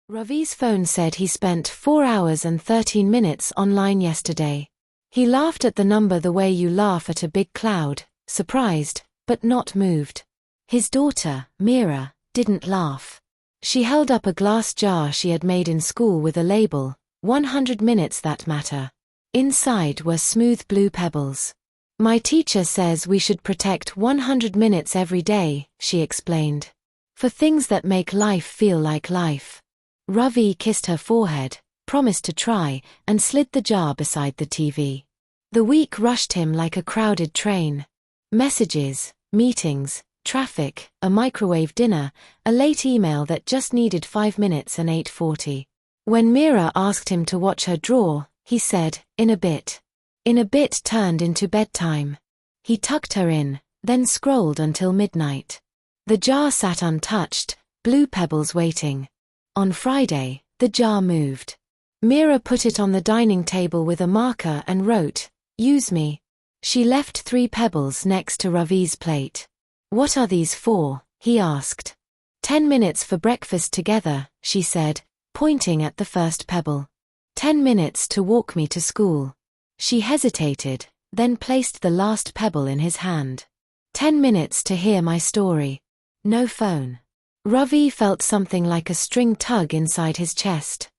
Ravi's phone said he spent 4 hours and 13 minutes online yesterday. He laughed at the number the way you laugh at a big cloud, surprised, but not moved. His daughter, Mira, didn't laugh. She held up a glass jar she had made in school with a label, 100 minutes that matter. Inside were smooth blue pebbles. My teacher says we should protect 100 minutes every day, she explained. For things that make life feel like life. Ravi kissed her forehead, promised to try, and slid the jar beside the TV. The week rushed him like a crowded train. Messages, meetings, traffic, a microwave dinner, a late email that just needed 5 minutes and 8:40. When Mira asked him to watch her draw, he said, in a bit. In a bit turned into bedtime. He tucked her in, then scrolled until midnight. The jar sat untouched, blue pebbles waiting. On Friday, the jar moved. Mira put it on the dining table with a marker and wrote, "Use me." She left 3 pebbles next to Ravi's plate. "What are these for?" he asked. 10 minutes for breakfast together, she said, pointing at the first pebble. 10 minutes to walk me to school. She hesitated, then placed the last pebble in his hand. 10 minutes to hear my story. No phone. Ravi felt something like a string tug inside his chest.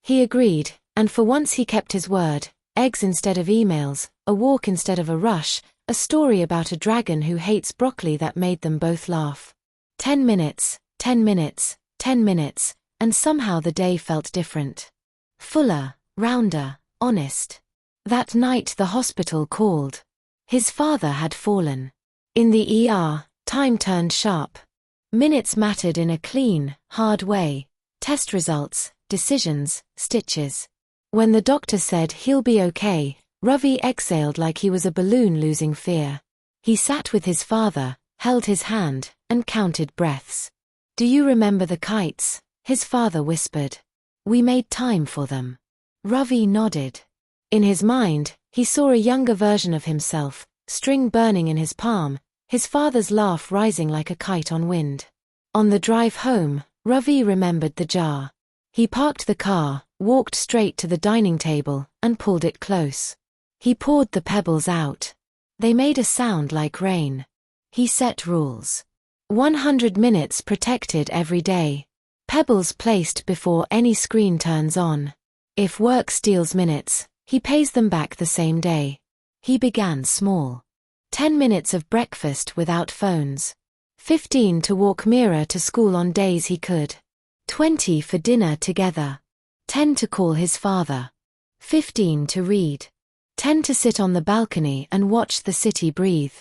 He agreed, and for once he kept his word. Eggs instead of emails, a walk instead of a rush, a story about a dragon who hates broccoli that made them both laugh. 10 minutes, 10 minutes, 10 minutes, and somehow the day felt different. Fuller, rounder, honest. That night the hospital called. His father had fallen. In the ER, time turned sharp. Minutes mattered in a clean, hard way. Test results, decisions, stitches. When the doctor said he'll be okay, Ravi exhaled like he was a balloon losing fear. He sat with his father, held his hand, and counted breaths. "Do you remember the kites?" his father whispered. "We made time for them." Ravi nodded. In his mind, he saw a younger version of himself, string burning in his palm, his father's laugh rising like a kite on wind. On the drive home, Ravi remembered the jar. He parked the car, walked straight to the dining table, and pulled it close. He poured the pebbles out. They made a sound like rain. He set rules. 100 minutes protected every day. Pebbles placed before any screen turns on. If work steals minutes, he pays them back the same day. He began small. 10 minutes of breakfast without phones. 15 to walk Mira to school on days he could. 20 for dinner together. 10 to call his father. 15 to read. 10 to sit on the balcony and watch the city breathe.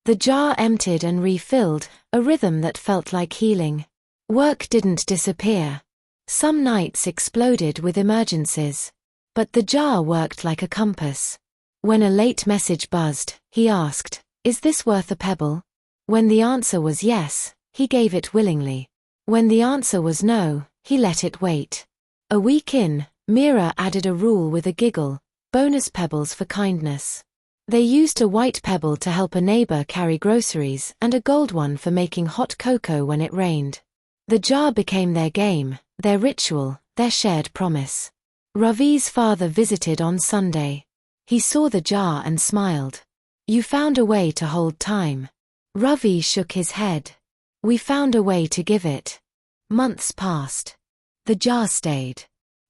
The jar emptied and refilled, a rhythm that felt like healing. Work didn't disappear. Some nights exploded with emergencies. But the jar worked like a compass. When a late message buzzed, he asked, "Is this worth a pebble?" When the answer was yes, he gave it willingly. When the answer was no, he let it wait. A week in, Mira added a rule with a giggle, bonus pebbles for kindness. They used a white pebble to help a neighbor carry groceries and a gold one for making hot cocoa when it rained. The jar became their game, their ritual, their shared promise. Ravi's father visited on Sunday. He saw the jar and smiled. "You found a way to hold time." Ravi shook his head. "We found a way to give it." Months passed. The jar stayed.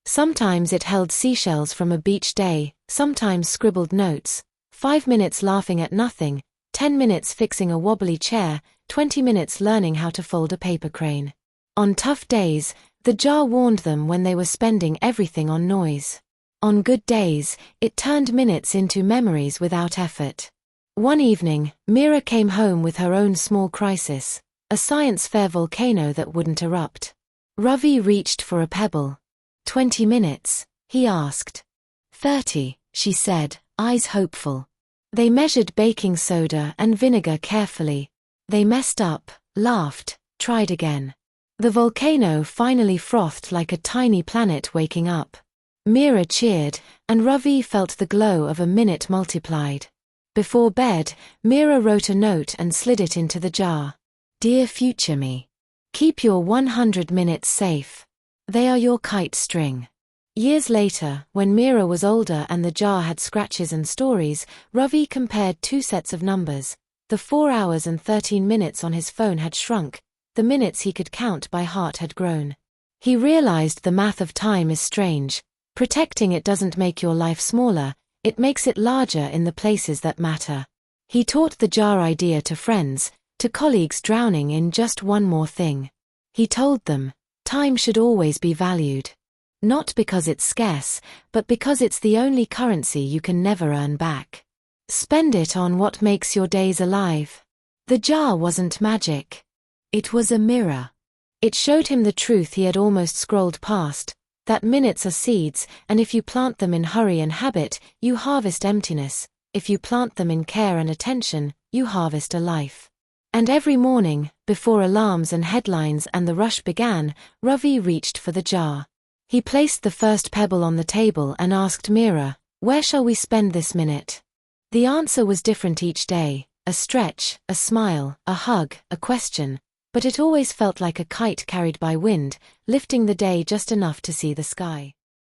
Sometimes it held seashells from a beach day, sometimes scribbled notes, 5 minutes laughing at nothing, 10 minutes fixing a wobbly chair, 20 minutes learning how to fold a paper crane. On tough days, the jar warned them when they were spending everything on noise. On good days, it turned minutes into memories without effort. One evening, Mira came home with her own small crisis, a science fair volcano that wouldn't erupt. Ravi reached for a pebble. 20 minutes, he asked. 30, she said, eyes hopeful. They measured baking soda and vinegar carefully. They messed up, laughed, tried again. The volcano finally frothed like a tiny planet waking up. Mira cheered, and Ravi felt the glow of a minute multiplied. Before bed, Mira wrote a note and slid it into the jar. "Dear future me. Keep your 100 minutes safe. They are your kite string. Years later, when Mira was older and the jar had scratches and stories, Ravi compared two sets of numbers. The 4 hours and 13 minutes on his phone had shrunk, the minutes he could count by heart had grown. He realized the math of time is strange. Protecting it doesn't make your life smaller, it makes it larger in the places that matter. He taught the jar idea to friends, to colleagues drowning in just one more thing. He told them, time should always be valued. Not because it's scarce, but because it's the only currency you can never earn back. Spend it on what makes your days alive. The jar wasn't magic. It was a mirror. It showed him the truth he had almost scrolled past, that minutes are seeds, and if you plant them in hurry and habit, you harvest emptiness. If you plant them in care and attention, you harvest a life. And every morning, before alarms and headlines and the rush began, Ravi reached for the jar. He placed the first pebble on the table and asked Mira, "Where shall we spend this minute?" The answer was different each day, a stretch, a smile, a hug, a question, but it always felt like a kite carried by wind, lifting the day just enough to see the sky.